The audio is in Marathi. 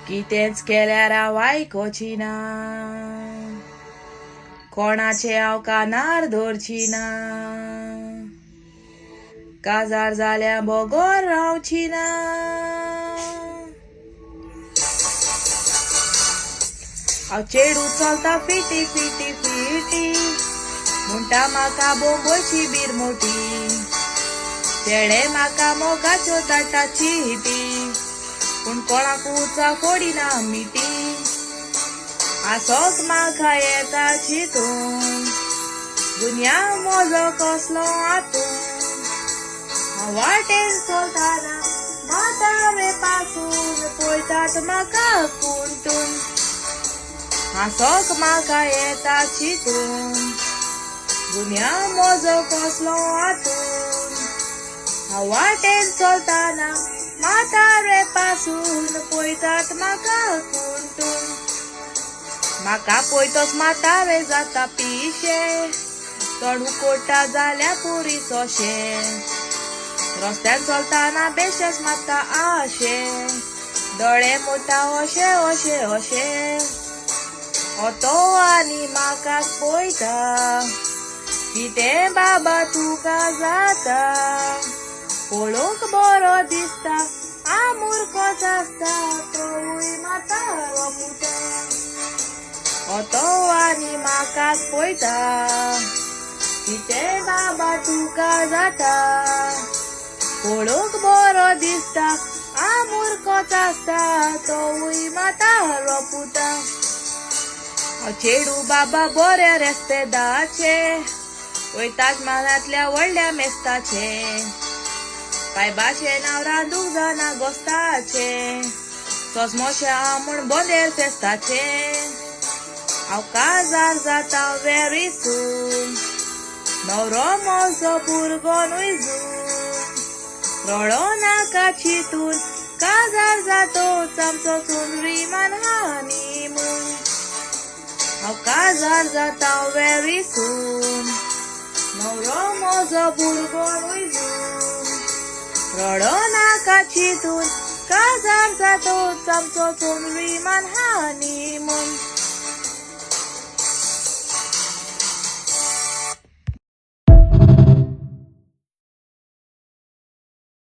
कितेंच केल्यार हांव आयकोची ना, कोणाचे हांव कानार दवरची ना, काजार जाल्या बोगोर रावची ना. हांव चेडू चलता फिटी फिटी फिटी, म्हणटा म्हाका बोंबयची बिरमोटी, चेडे म्हाका मोगाच्यो ताटाची हिटी, पूण कोणाक उचा फोडिना मिटी. आसोक म्हाका येता चिंतून, दुनिया मोजो कसलो हातून. हांव वाटेन चलताना म्हातारे पासून पळयतात म्हाका कुंटून. आसोक म्हाका येता चिंतून, दुनिया मोजो कसलो हातून. हांव वाटेन चलताना म्हातारे पासून पळयतात म्हाका कुंटून. म्हाका पळयतच म्हातारे जाता पिशे, तोंड उकोडटा जाल्यार पुरी सोशे. रस्त्यान चलताना बेशेस मारता आशे, दोळे मोठा अशे अशे अशे. ओतो आनी म्हाकाच पळयता, कितें बाबा तुका जाता. पळोवंक बरो दिसता, हांव मुर्खोच आसता, तोवूय म्हातारो पुता. ओतो आनी म्हाकाच पळयता, कितें बाबा तुका जाता. पळोवंक बरो दिसता, हांव मुर्खोच आसता, तोवूय म्हातारो पुता. चेडू बाबा बरे रेस्तेदाचे, वयतात मानांतल्या व्हडल्या मेस्ताचे. पायबाचे नांव रांदूंक जाना गोस्ताचे, सोसमोशे हांव म्हूण बोंदेर फेस्ताचे. हांव काजार जाता वेरी सून, नवरो म्हजो भुरगोनूय जून. रडो नाका चिंतून, काजार जातोच आमचो चुनरी हनीमून. हांव काजार जाता वेरी सून, नवरो म्हजो भुरगोनूय जून. रडो नाका चिंतून, काजार जातोच आमचो चुनरी हनीमून.